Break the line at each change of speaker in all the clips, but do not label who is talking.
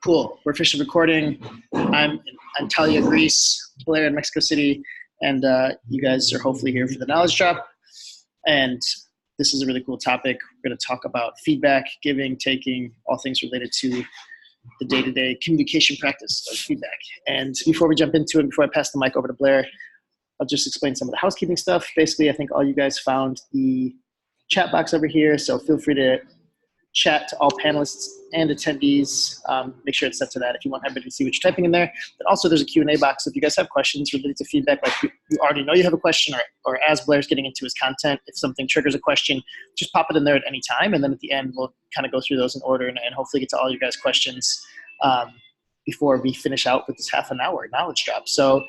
Cool. We're officially recording. I'm in Antalya, Greece, Blaire in Mexico City, and you guys are hopefully here for the knowledge drop. And this is a really cool topic. We're going to talk about feedback, giving, taking, all things related to the day-to-day communication practice of feedback. And before we jump into it, before I pass the mic over to Blaire, I'll just explain some of the housekeeping stuff. Basically, I think all you guys found the chat box over here, so feel free to chat to all panelists and attendees. Make sure it's set to that if you want everybody to see what you're typing in there. But also there's a Q&A box. So if you guys have questions related to feedback, like you already know you have a question, or as Blaire's getting into his content, if something triggers a question, just pop it in there at any time. And then at the end, we'll kind of go through those in order and hopefully get to all your guys' questions before we finish out with this half an hour knowledge drop. So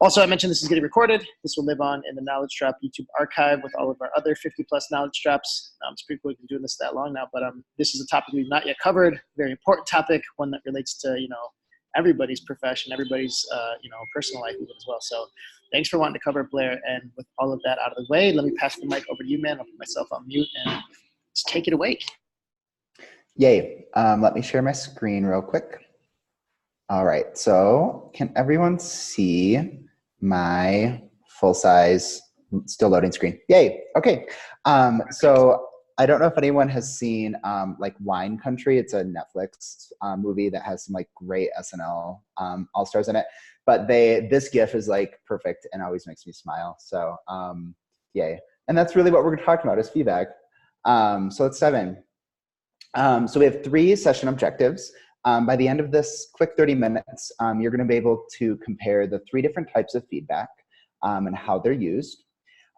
also, I mentioned this is getting recorded. This will live on in the Knowledge Drop YouTube archive with all of our other 50-plus Knowledge Drops. It's pretty cool we've been doing this that long now, but this is a topic we've not yet covered. Very important topic, one that relates to everybody's profession, everybody's personal life even as well. So thanks for wanting to cover it, Blaire. And with all of that out of the way, let me pass the mic over to you, man. I'll put myself on mute and let's take it away.
Yay. Let me share my screen real quick. All right. So can everyone see my full-size, still loading screen? Yay. Okay. So I don't know if anyone has seen like Wine Country. It's a Netflix movie that has some like great SNL all-stars in it. But this GIF is like perfect and always makes me smile. So yay. And that's really what we're talking about is feedback. So let's dive in. So we have 3 session objectives. By the end of this quick 30 minutes, you're going to be able to compare the 3 different types of feedback and how they're used.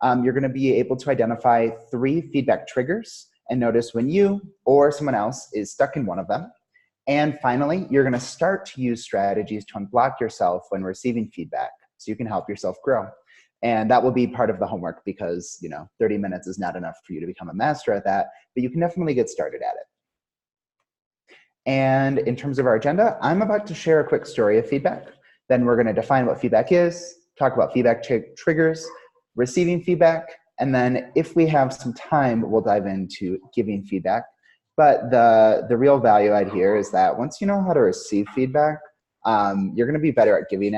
You're going to be able to identify 3 feedback triggers and notice when you or someone else is stuck in one of them. And finally, you're going to start to use strategies to unblock yourself when receiving feedback so you can help yourself grow. And that will be part of the homework because 30 minutes is not enough for you to become a master at that, but you can definitely get started at it. And in terms of our agenda, I'm about to share a quick story of feedback. Then we're going to define what feedback is, talk about feedback triggers, receiving feedback, and then if we have some time, we'll dive into giving feedback. But the real value out here is that once you know how to receive feedback, you're going to be better at giving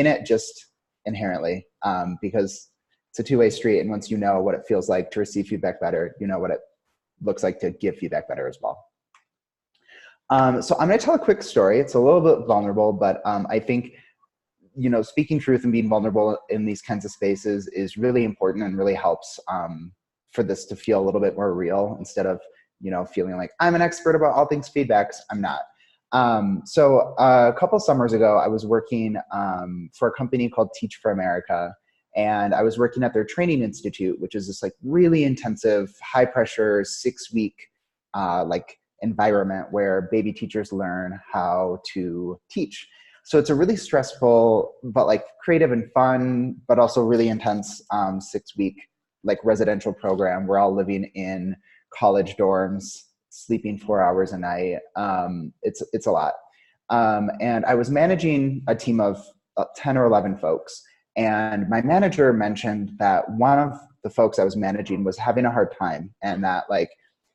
it just inherently because it's a two-way street. And once you know what it feels like to receive feedback better, you know what it looks like to give feedback better as well. So I'm going to tell a quick story. It's a little bit vulnerable, but I think, speaking truth and being vulnerable in these kinds of spaces is really important and really helps for this to feel a little bit more real instead of, feeling like I'm an expert about all things feedbacks. I'm not. So a couple summers ago, I was working for a company called Teach for America, and I was working at their training institute, which is this like really intensive, high pressure, 6-week environment where baby teachers learn how to teach. So it's a really stressful, but like creative and fun, but also really intense 6-week like residential program. We're all living in college dorms, sleeping 4 hours a night. It's a lot. And I was managing a team of 10 or 11 folks. And my manager mentioned that one of the folks I was managing was having a hard time and that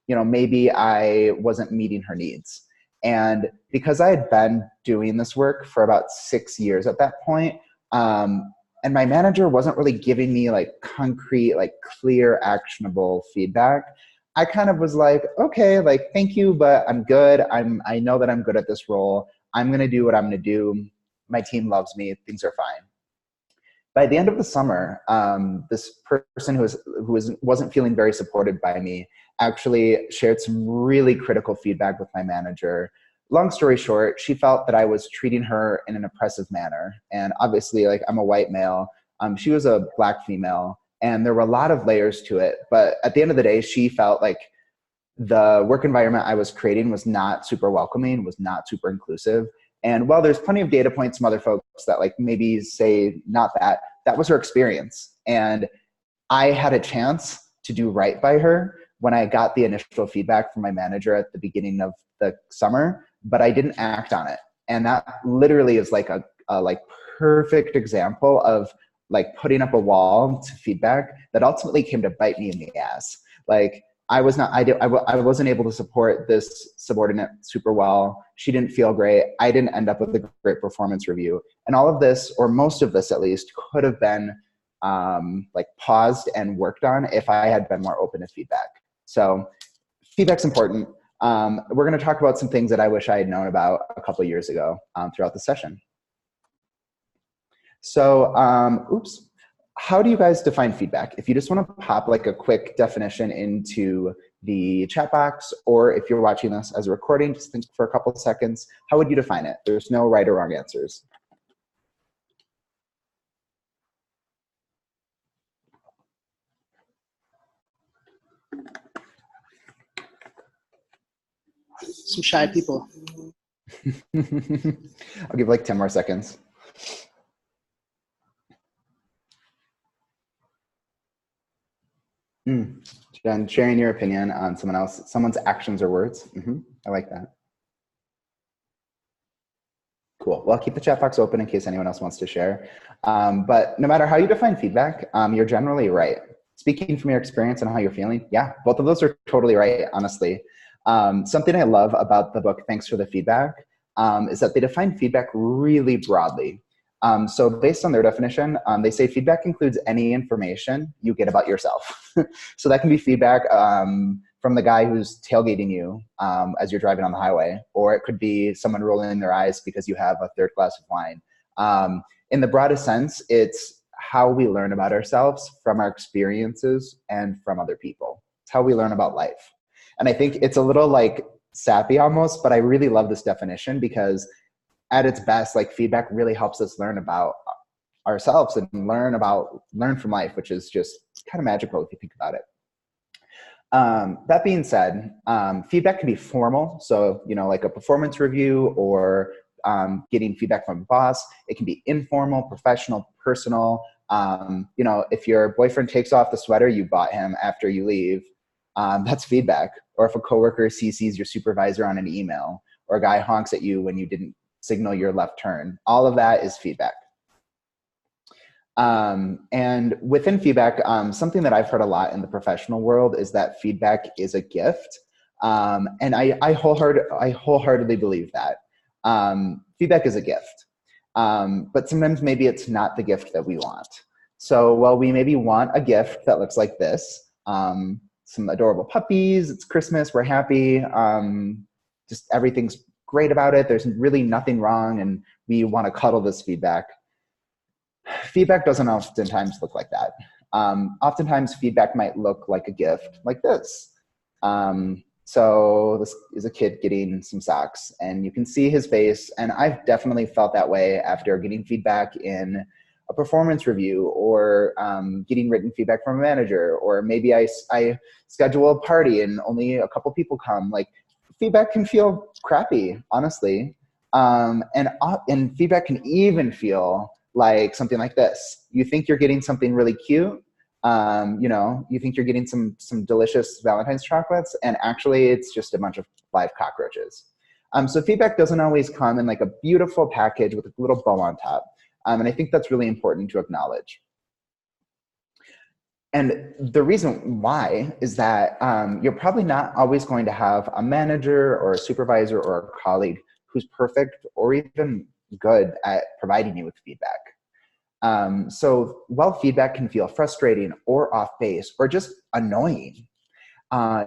maybe I wasn't meeting her needs. And because I had been doing this work for about 6 years at that point, and my manager wasn't really giving me like concrete, like clear, actionable feedback, I kind of was like, okay, like, thank you, but I'm good. I know that I'm good at this role. I'm going to do what I'm going to do. My team loves me. Things are fine. By the end of the summer, this person who wasn't feeling very supported by me actually shared some really critical feedback with my manager. Long story short, she felt that I was treating her in an oppressive manner. And obviously, like, I'm a white male. She was a Black female, and there were a lot of layers to it. But at the end of the day, she felt like the work environment I was creating was not super welcoming, was not super inclusive. And while there's plenty of data points from other folks that like maybe say not that was her experience. And I had a chance to do right by her when I got the initial feedback from my manager at the beginning of the summer, but I didn't act on it. And that literally is like a like perfect example of like putting up a wall to feedback that ultimately came to bite me in the ass. Like I wasn't able to support this subordinate super well. She didn't feel great. I didn't end up with a great performance review. And all of this, or most of this at least, could have been like paused and worked on if I had been more open to feedback. So feedback's important. We're going to talk about some things that I wish I had known about a couple of years ago throughout the session. So, how do you guys define feedback? If you just want to pop like a quick definition into the chat box, or if you're watching this as a recording, just think for a couple of seconds, how would you define it? There's no right or wrong answers.
Some shy people.
I'll give like 10 more seconds. Jen, sharing your opinion on someone's actions or words. I like that. Cool. Well, I'll keep the chat box open in case anyone else wants to share. But no matter how you define feedback, you're generally right. Speaking from your experience and how you're feeling, yeah, both of those are totally right, honestly. Something I love about the book, Thanks for the Feedback, is that they define feedback really broadly. So based on their definition, they say feedback includes any information you get about yourself. So that can be feedback from the guy who's tailgating you as you're driving on the highway, or it could be someone rolling their eyes because you have a third glass of wine. In the broadest sense, it's how we learn about ourselves from our experiences and from other people. It's how we learn about life. And I think it's a little like sappy almost, but I really love this definition because at its best, like feedback really helps us learn about ourselves and learn from life, which is just kind of magical if you think about it. That being said, feedback can be formal. So, like a performance review or getting feedback from a boss. It can be informal, professional, personal. If your boyfriend takes off the sweater you bought him after you leave, that's feedback. Or if a coworker CCs your supervisor on an email, or a guy honks at you when you didn't signal your left turn, all of that is feedback. And within feedback, something that I've heard a lot in the professional world is that feedback is a gift. And I wholeheartedly believe that. Feedback is a gift. But sometimes maybe it's not the gift that we want. So while we maybe want a gift that looks like this, some adorable puppies, it's Christmas, we're happy, just everything's great about it, there's really nothing wrong, and we want to cuddle this feedback. Feedback doesn't oftentimes look like that. Oftentimes feedback might look like a gift like this. So this is a kid getting some socks, and you can see his face, and I've definitely felt that way after getting feedback in a performance review, or getting written feedback from a manager, or maybe I schedule a party and only a couple people come. Like, feedback can feel crappy, honestly. And feedback can even feel like something like this. You think you're getting something really cute. You think you're getting some delicious Valentine's chocolates, and actually it's just a bunch of live cockroaches. So feedback doesn't always come in like a beautiful package with a little bow on top. And I think that's really important to acknowledge. And the reason why is that you're probably not always going to have a manager or a supervisor or a colleague who's perfect or even good at providing you with feedback. So while feedback can feel frustrating or off base or just annoying,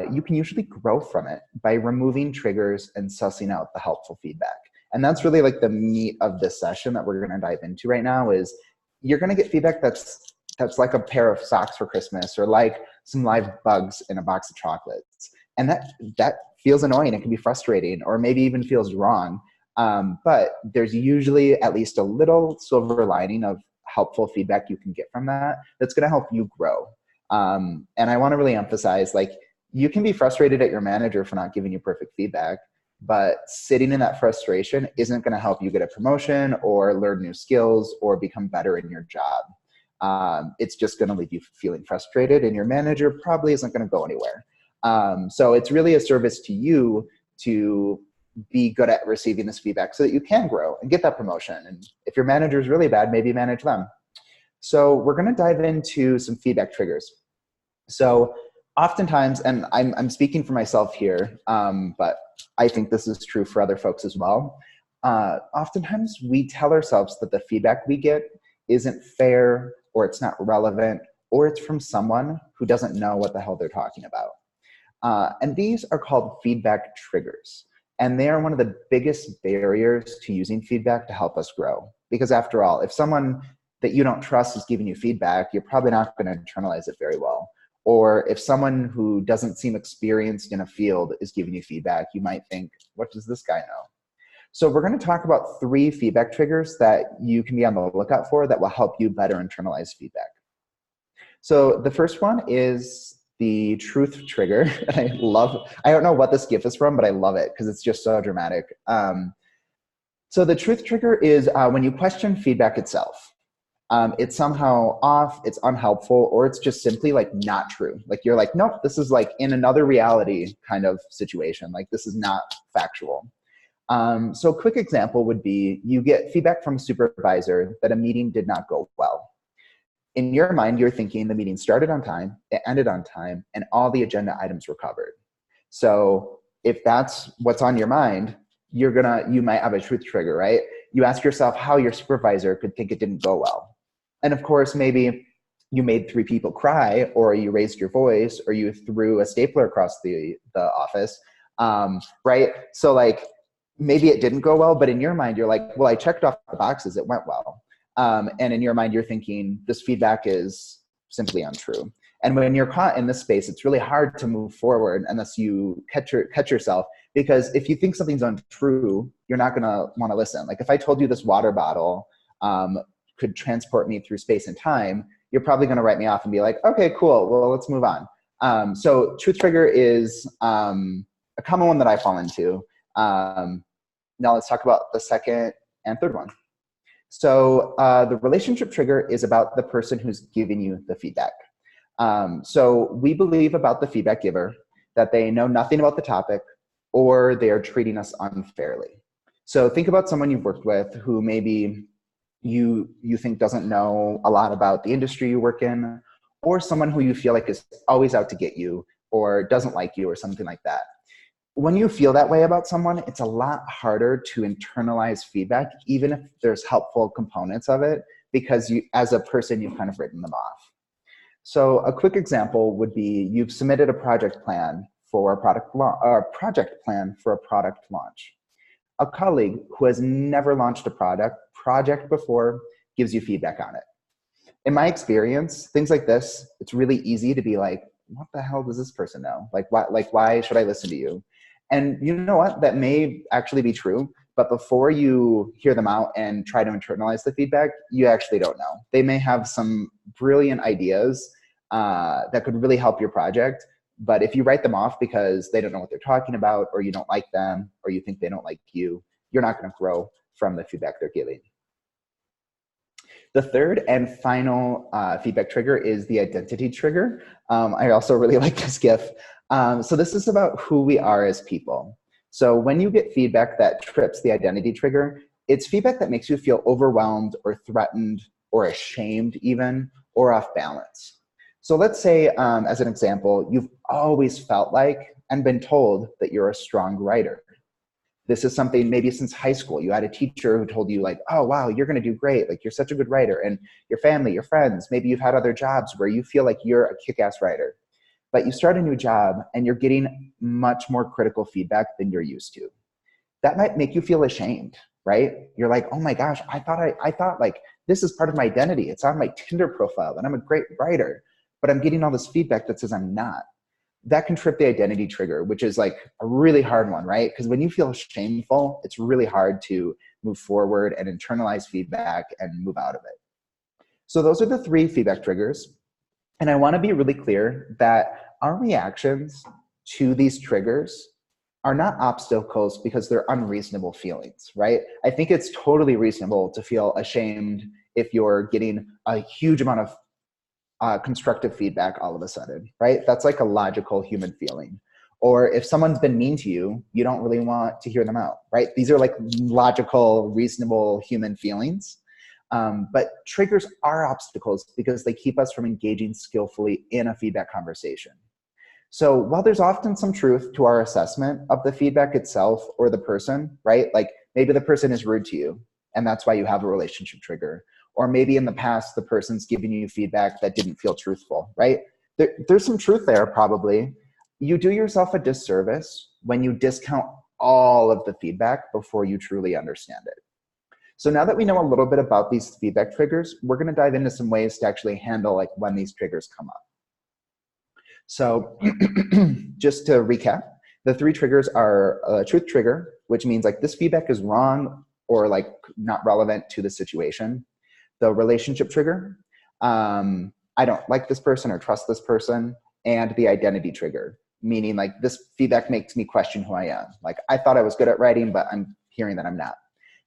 you can usually grow from it by removing triggers and sussing out the helpful feedback. And that's really like the meat of this session that we're going to dive into right now. Is you're going to get feedback that's like a pair of socks for Christmas, or like some live bugs in a box of chocolates. And that feels annoying. It can be frustrating, or maybe even feels wrong. But there's usually at least a little silver lining of helpful feedback you can get from that's going to help you grow. And I want to really emphasize, like, you can be frustrated at your manager for not giving you perfect feedback, but sitting in that frustration isn't going to help you get a promotion or learn new skills or become better in your job. It's just going to leave you feeling frustrated, and your manager probably isn't going to go anywhere. So it's really a service to you to be good at receiving this feedback so that you can grow and get that promotion. And if your manager is really bad, maybe manage them. So we're going to dive into some feedback triggers. So oftentimes, and I'm speaking for myself here, but I think this is true for other folks as well. Oftentimes we tell ourselves that the feedback we get isn't fair, or it's not relevant, or it's from someone who doesn't know what the hell they're talking about. And these are called feedback triggers. And they are one of the biggest barriers to using feedback to help us grow. Because after all, if someone that you don't trust is giving you feedback, you're probably not going to internalize it very well. Or if someone who doesn't seem experienced in a field is giving you feedback, you might think, what does this guy know? So we're going to talk about 3 feedback triggers that you can be on the lookout for that will help you better internalize feedback. So the first one is the truth trigger. And I don't know what this GIF is from, but I love it because it's just so dramatic. So the truth trigger is when you question feedback itself. It's somehow off, it's unhelpful, or it's just simply like not true. Like you're like, nope, this is like in another reality kind of situation. Like this is not factual. So a quick example would be you get feedback from a supervisor that a meeting did not go well. In your mind, you're thinking the meeting started on time, it ended on time, and all the agenda items were covered. So if that's what's on your mind, you might have a truth trigger, right? You ask yourself how your supervisor could think it didn't go well. And of course, maybe you made 3 people cry, or you raised your voice, or you threw a stapler across the office, right? So like, maybe it didn't go well, but in your mind, you're like, well, I checked off the boxes, it went well. And in your mind, you're thinking this feedback is simply untrue. And when you're caught in this space, it's really hard to move forward unless you catch yourself, because if you think something's untrue, you're not gonna wanna listen. Like if I told you this water bottle could transport me through space and time, you're probably gonna write me off and be like, okay, cool, well, let's move on. So truth trigger is a common one that I fall into. Now let's talk about the second and third one. So the relationship trigger is about the person who's giving you the feedback. So we believe about the feedback giver that they know nothing about the topic, or they are treating us unfairly. So think about someone you've worked with who maybe you think doesn't know a lot about the industry you work in, or someone who you feel like is always out to get you or doesn't like you or something like that. When you feel that way about someone, it's a lot harder to internalize feedback, even if there's helpful components of it, because you, as a person, you've kind of written them off. So a quick example would be you've submitted a project plan for a product launch. A colleague who has never launched a project before gives you feedback on it. In my experience, things like this, it's really easy to be like, what the hell does this person know? Like, why should I listen to you? And you know what? That may actually be true, but before you hear them out and try to internalize the feedback, you actually don't know. They may have some brilliant ideas that could really help your project, but if you write them off because they don't know what they're talking about, or you don't like them, or you think they don't like you, you're not going to grow from the feedback they're giving. The third and final feedback trigger is the identity trigger. I also really like this GIF. So this is about who we are as people. So when you get feedback that trips the identity trigger, it's feedback that makes you feel overwhelmed or threatened or ashamed even, or off balance. So let's say, as an example, you've always felt like and been told that you're a strong writer. This is something maybe since high school. You had a teacher who told you like, oh, wow, you're going to do great. Like you're such a good writer. And your family, your friends, maybe you've had other jobs where you feel like you're a kick-ass writer. But you start a new job and you're getting much more critical feedback than you're used to. That might make you feel ashamed, right? You're like, oh my gosh, I thought like this is part of my identity. It's on my Tinder profile and I'm a great writer, but I'm getting all this feedback that says I'm not. That can trip the identity trigger, which is like a really hard one, right? Because when you feel shameful, it's really hard to move forward and internalize feedback and move out of it. So those are the 3 feedback triggers. And I want to be really clear that our reactions to these triggers are not obstacles because they're unreasonable feelings, right? I think it's totally reasonable to feel ashamed if you're getting a huge amount of constructive feedback all of a sudden, right? That's like a logical human feeling. Or if someone's been mean to you, you don't really want to hear them out, right? These are like logical, reasonable human feelings. But triggers are obstacles because they keep us from engaging skillfully in a feedback conversation. So while there's often some truth to our assessment of the feedback itself or the person, right? Like maybe the person is rude to you and that's why you have a relationship trigger. Or maybe in the past, the person's giving you feedback that didn't feel truthful, right? There's some truth there probably. You do yourself a disservice when you discount all of the feedback before you truly understand it. So now that we know a little bit about these feedback triggers, we're gonna dive into some ways to actually handle like when these triggers come up. So just to recap, the 3 triggers are a truth trigger, which means like this feedback is wrong or like not relevant to the situation. The relationship trigger, I don't like this person or trust this person. And the identity trigger, meaning like this feedback makes me question who I am. Like I thought I was good at writing, but I'm hearing that I'm not.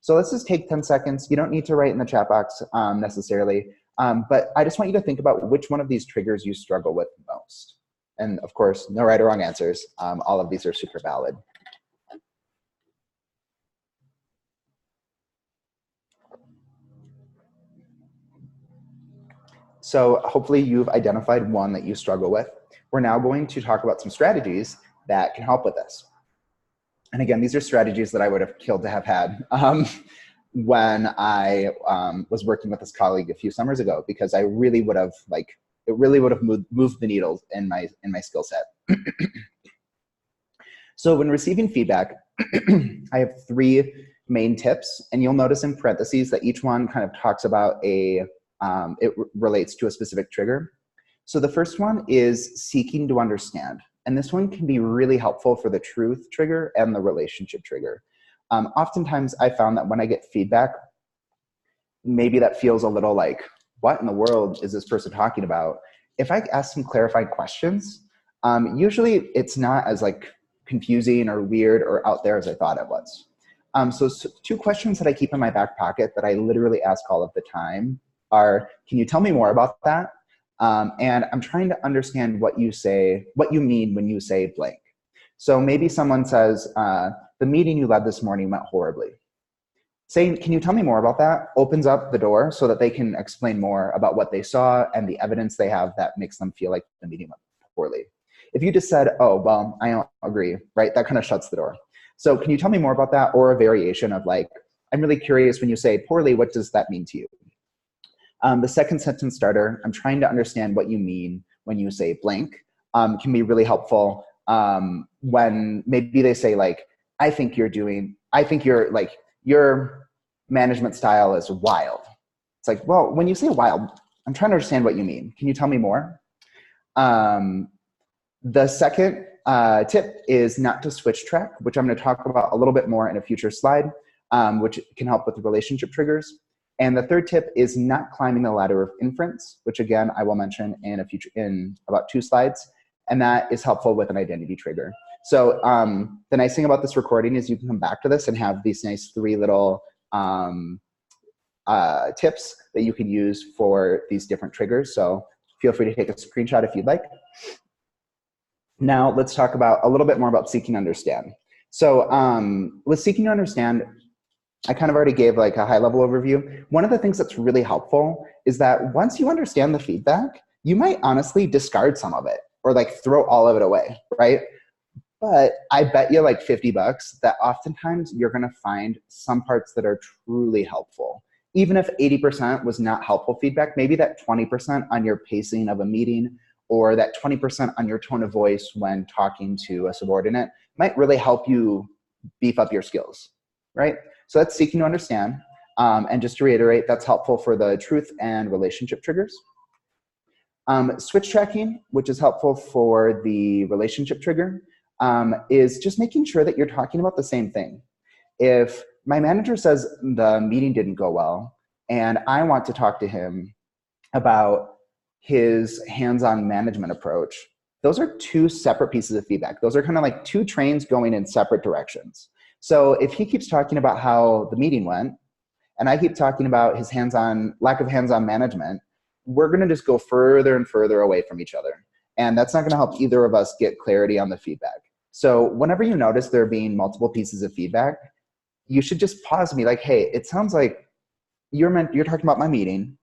So let's just take 10 seconds. You don't need to write in the chat box necessarily, but I just want you to think about which one of these triggers you struggle with most. And of course, no right or wrong answers. All of these are super valid. So hopefully you've identified one that you struggle with. We're now going to talk about some strategies that can help with this. And again, these are strategies that I would have killed to have had when I was working with this colleague a few summers ago, because I really would have it really would have moved the needle in my skill set. So when receiving feedback, I have 3 main tips, and you'll notice in parentheses that each one kind of talks about it relates to a specific trigger. So the first one is seeking to understand. And this one can be really helpful for the truth trigger and the relationship trigger. Oftentimes I found that when I get feedback, maybe that feels a little like, what in the world is this person talking about? If I ask some clarifying questions, usually it's not as like confusing or weird or out there as I thought it was. So 2 questions that I keep in my back pocket that I literally ask all of the time are, can you tell me more about that? And I'm trying to understand what you mean when you say blank. So maybe someone says, the meeting you led this morning went horribly. Saying, can you tell me more about that, opens up the door so that they can explain more about what they saw and the evidence they have that makes them feel like the meeting went poorly. If you just said, oh, well, I don't agree, right? That kind of shuts the door. So can you tell me more about that? Or a variation of like, I'm really curious when you say poorly, what does that mean to you? The second sentence starter, I'm trying to understand what you mean when you say blank, can be really helpful when maybe they say like, I think your management style is wild. It's like, well, when you say wild, I'm trying to understand what you mean. Can you tell me more? The second tip is not to switch track, which I'm going to talk about a little bit more in a future slide, which can help with the relationship triggers. And the third tip is not climbing the ladder of inference, which again, I will mention in about 2 slides. And that is helpful with an identity trigger. So the nice thing about this recording is you can come back to this and have these nice 3 little tips that you can use for these different triggers. So feel free to take a screenshot if you'd like. Now let's talk about a little bit more about seeking to understand. So with seeking to understand, I kind of already gave like a high level overview. One of the things that's really helpful is that once you understand the feedback, you might honestly discard some of it or like throw all of it away, right? But I bet you like $50 that oftentimes you're gonna find some parts that are truly helpful. Even if 80% was not helpful feedback, maybe that 20% on your pacing of a meeting or that 20% on your tone of voice when talking to a subordinate might really help you beef up your skills, right? So that's seeking to understand. And just to reiterate, that's helpful for the truth and relationship triggers. Switch tracking, which is helpful for the relationship trigger, is just making sure that you're talking about the same thing. If my manager says the meeting didn't go well, and I want to talk to him about his hands-on management approach, those are 2 separate pieces of feedback. Those are kind of like 2 trains going in separate directions. So if he keeps talking about how the meeting went, and I keep talking about his lack of hands-on management, we're gonna just go further and further away from each other. And that's not gonna help either of us get clarity on the feedback. So whenever you notice there being multiple pieces of feedback, you should just pause and be like, hey, it sounds like you're talking about my meeting.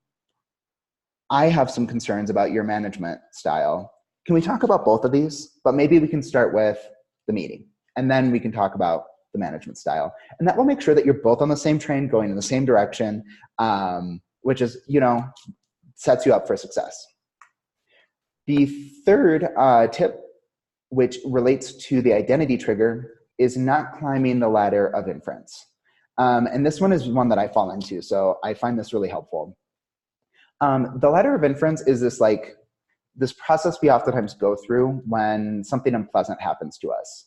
I have some concerns about your management style. can we talk about both of these? But maybe we can start with the meeting, and then we can talk about the management style. And that will make sure that you're both on the same train, going in the same direction, which is, sets you up for success. The third tip, which relates to the identity trigger, is not climbing the ladder of inference. And this one is one that I fall into, so I find this really helpful. The ladder of inference is this process we oftentimes go through when something unpleasant happens to us.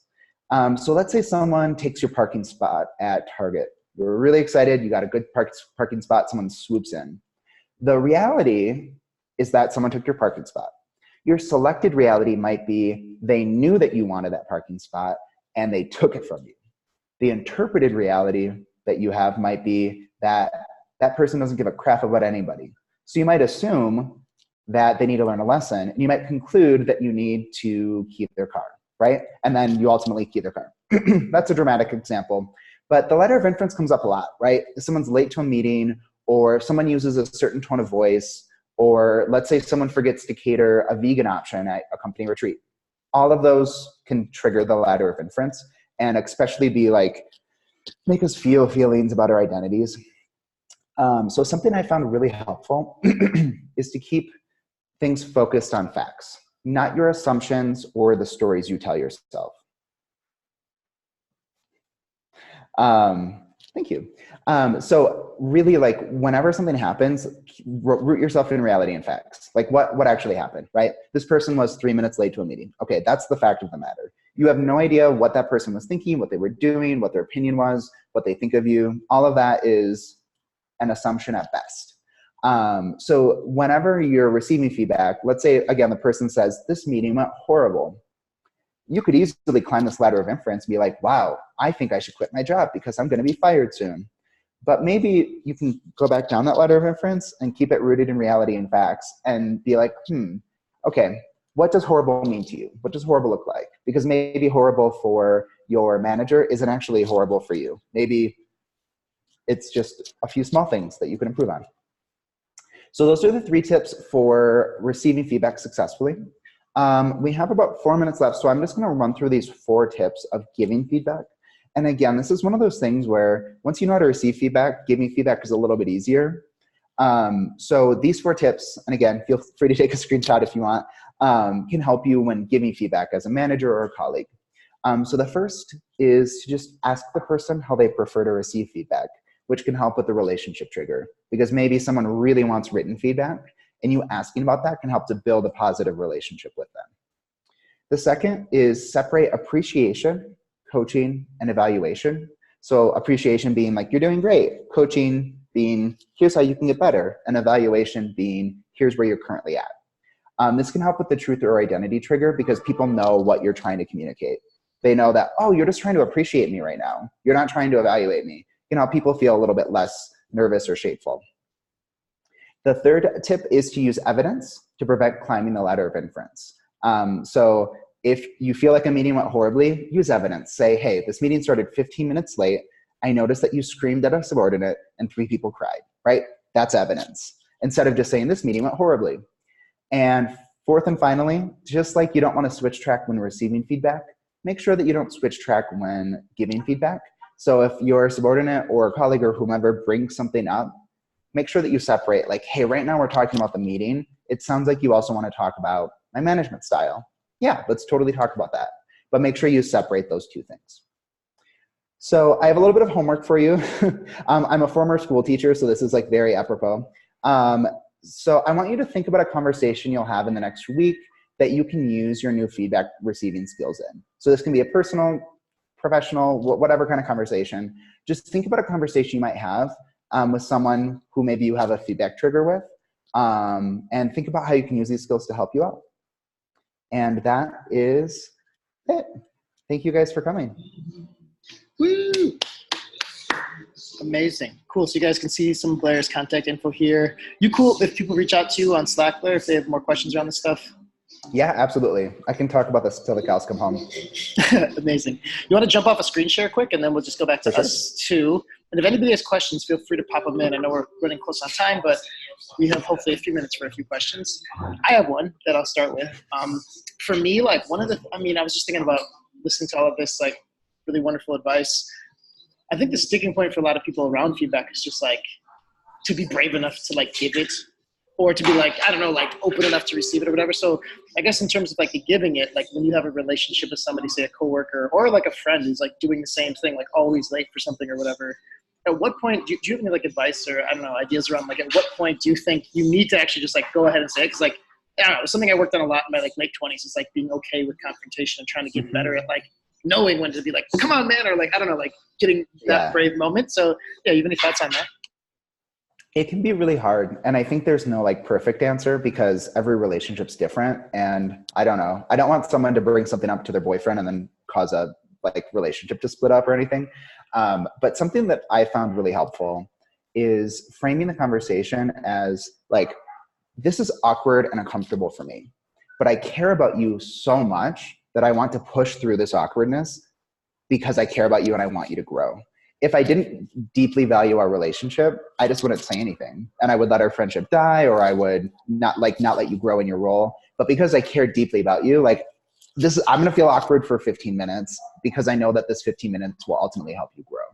So let's say someone takes your parking spot at Target. You're really excited, you got a good parking spot, someone swoops in. The reality is that someone took your parking spot. Your selected reality might be they knew that you wanted that parking spot and they took it from you. The interpreted reality that you have might be that that person doesn't give a crap about anybody. So you might assume that they need to learn a lesson, and you might conclude that you need to keep their car, right? And then you ultimately keep their car. That's a dramatic example. But the ladder of inference comes up a lot, right? If someone's late to a meeting, or someone uses a certain tone of voice, or let's say someone forgets to cater a vegan option at a company retreat. All of those can trigger the ladder of inference, and especially be make us feel feelings about our identities. So something I found really helpful is to keep things focused on facts, not your assumptions or the stories you tell yourself. Thank you. So really, whenever something happens, root yourself in reality and facts. What actually happened, right? This person was 3 minutes late to a meeting. Okay, that's the fact of the matter. You have no idea what that person was thinking, what they were doing, what their opinion was, what they think of you. All of that is an assumption at best. So whenever you're receiving feedback, let's say, again, the person says, this meeting went horrible. You could easily climb this ladder of inference and be like, wow, I think I should quit my job because I'm going to be fired soon. But maybe you can go back down that ladder of inference and keep it rooted in reality and facts and be like, okay, what does horrible mean to you? What does horrible look like? Because maybe horrible for your manager isn't actually horrible for you. Maybe it's just a few small things that you can improve on. So those are the 3 tips for receiving feedback successfully. We have about 4 minutes left, so I'm just going to run through these 4 tips of giving feedback. And again, this is one of those things where once you know how to receive feedback, giving feedback is a little bit easier. So these 4 tips, and again, feel free to take a screenshot if you want, can help you when giving feedback as a manager or a colleague. So the first is to just ask the person how they prefer to receive feedback, which can help with the relationship trigger, because maybe someone really wants written feedback, and you asking about that can help to build a positive relationship with them. The second is separate appreciation, coaching, and evaluation. So appreciation being you're doing great, coaching being here's how you can get better, and evaluation being here's where you're currently at. This can help with the truth or identity trigger because people know what you're trying to communicate. They know that, oh, you're just trying to appreciate me right now. You're not trying to evaluate me. People feel a little bit less nervous or shameful. The third tip is to use evidence to prevent climbing the ladder of inference. So if you feel like a meeting went horribly, use evidence. Say, hey, this meeting started 15 minutes late. I noticed that you screamed at a subordinate and 3 people cried, right? That's evidence. Instead of just saying this meeting went horribly. And fourth and finally, just like you don't want to switch track when receiving feedback, make sure that you don't switch track when giving feedback. So if your subordinate or a colleague or whomever brings something up, make sure that you separate, hey, right now we're talking about the meeting. It sounds like you also want to talk about my management style. Yeah, let's totally talk about that. But make sure you separate those 2 things. So I have a little bit of homework for you. I'm a former school teacher, so this is very apropos. So I want you to think about a conversation you'll have in the next week that you can use your new feedback receiving skills in. So this can be a personal, professional, whatever kind of conversation. Just think about a conversation you might have with someone who maybe you have a feedback trigger with, and think about how you can use these skills to help you out. And that is it. Thank you guys for coming.
Woo! Amazing. Cool. So you guys can see some of Blaire's contact info here. You cool if people reach out to you on Slack, Blaire, if they have more questions around this stuff?
Yeah, absolutely. I can talk about this till the cows come home.
Amazing. You want to jump off a screen share quick, and then we'll just go back to us 2. And if anybody has questions, feel free to pop them in. I know we're running close on time, but we have hopefully a few minutes for a few questions. I have one that I'll start with. for me, like I was just thinking about listening to all of this, like really wonderful advice. I think the sticking point for a lot of people around feedback is just like to be brave enough to like give it, or to be like, I don't know, like open enough to receive it or whatever. So I guess in terms of like the giving it, like when you have a relationship with somebody, say a coworker or like a friend who's like doing the same thing, like always late for something or whatever, at what point do you have any like advice or I don't know, ideas around like at what point do you think you need to actually just like go ahead and say it? Because like, I don't know, it was something I worked on a lot in my like late 20s is like being okay with confrontation and trying to get better at like knowing when to be like, come on, man, or like, I don't know, like getting that brave moment. So yeah, you have any thoughts on that?
It can be really hard. And I think there's no like perfect answer because every relationship's different. And I don't know, I don't want someone to bring something up to their boyfriend and then cause a like relationship to split up or anything. But something that I found really helpful is framing the conversation as like, this is awkward and uncomfortable for me, but I care about you so much that I want to push through this awkwardness because I care about you and I want you to grow. If I didn't deeply value our relationship, I just wouldn't say anything. And I would let our friendship die, or I would not let you grow in your role. But because I care deeply about you, like I'm going to feel awkward for 15 minutes because I know that this 15 minutes will ultimately help you grow.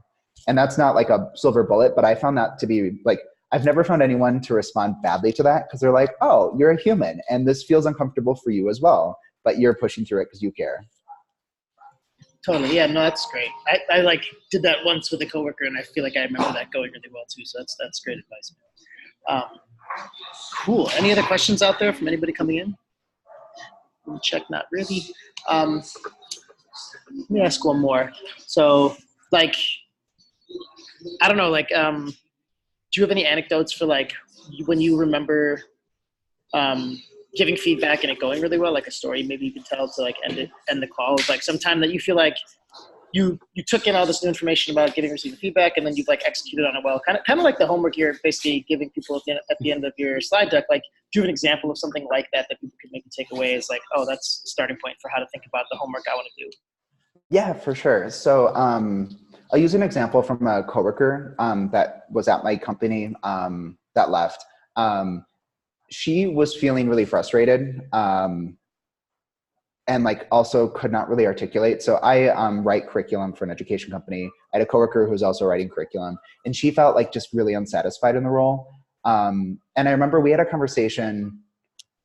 And that's not like a silver bullet, but I found that to be like, I've never found anyone to respond badly to that because they're like, oh, you're a human and this feels uncomfortable for you as well, but you're pushing through it because you care.
Totally. Yeah, no, that's great. I like did that once with a coworker and I feel like I remember that going really well too. So that's great advice. Cool. Any other questions out there from anybody coming in? Let me check. Not really. Let me ask one more. So like, I don't know, like, do you have any anecdotes for like when you remember giving feedback and it going really well, like a story maybe you could tell to like end the call? It's like sometime that you feel like you took in all this new information about giving and receiving feedback and then you've like executed on it well, kind of like the homework you're basically giving people at the end of your slide deck. Like, do you have an example of something like that people could maybe take away as like, oh, that's a starting point for how to think about the homework I want to do?
Yeah, for sure. So I'll use an example from a coworker that was at my company that left. She was feeling really frustrated and like also could not really articulate. So I write curriculum for an education company. I had a coworker who was also writing curriculum, and she felt like just really unsatisfied in the role. And I remember we had a conversation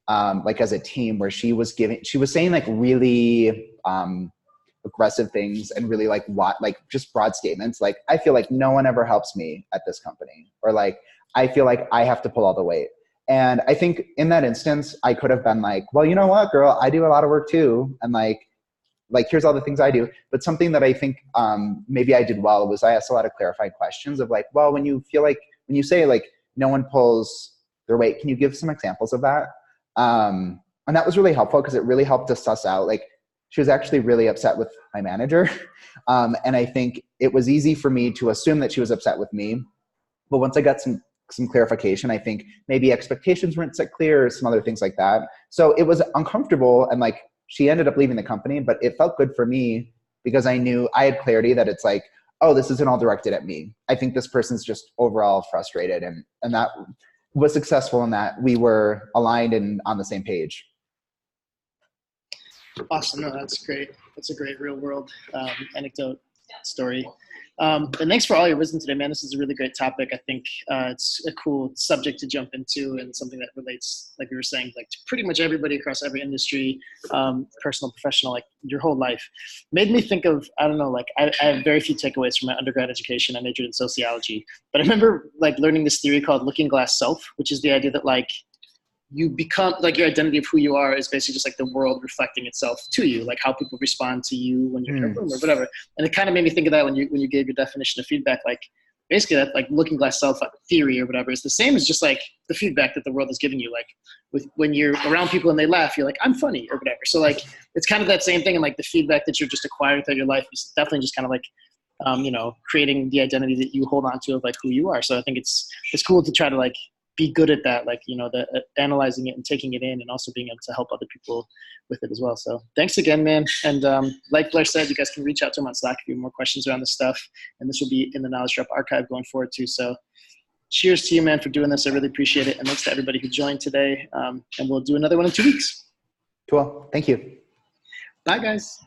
like as a team where she was saying like really aggressive things and really like just broad statements. Like, I feel like no one ever helps me at this company, or like, I feel like I have to pull all the weight. And I think in that instance, I could have been like, well, you know what, girl, I do a lot of work too. And like, here's all the things I do. But something that I think maybe I did well was I asked a lot of clarifying questions of like, well, when you say like no one pulls their weight, can you give some examples of that? And that was really helpful because it really helped us suss out, like, she was actually really upset with my manager. And I think it was easy for me to assume that she was upset with me. But once I got some clarification, I think maybe expectations weren't set clear or some other things like that. So it was uncomfortable, and like, she ended up leaving the company, but it felt good for me because I knew I had clarity that it's like, oh, this isn't all directed at me. I think this person's just overall frustrated, and that was successful in that we were aligned and on the same page.
Awesome. No, that's great. That's a great real world anecdote story. And thanks for all your wisdom today, man. This is a really great topic. I think it's a cool subject to jump into, and something that relates, like we were saying, like to pretty much everybody across every industry, personal, professional, like your whole life. Made me think of, I don't know, like I have very few takeaways from my undergrad education. I majored in sociology, but I remember like learning this theory called looking glass self, which is the idea that like you become, like, your identity of who you are is basically just like the world reflecting itself to you, like how people respond to you when you're in a room or whatever. And it kind of made me think of that when you gave your definition of feedback, like basically that like looking glass self theory or whatever is the same as just like the feedback that the world is giving you. Like when you're around people and they laugh, you're like, I'm funny or whatever. So like, it's kind of that same thing. And like the feedback that you're just acquiring through your life is definitely just kind of like, creating the identity that you hold on to of like who you are. So I think it's cool to try to like be good at that, like, analyzing it and taking it in, and also being able to help other people with it as well. So thanks again, man. And like Blaire said, you guys can reach out to him on Slack if you have more questions around this stuff. And this will be in the Knowledge Drop archive going forward too. So cheers to you, man, for doing this. I really appreciate it. And thanks to everybody who joined today. And we'll do another one in 2 weeks.
Cool. Thank you.
Bye, guys.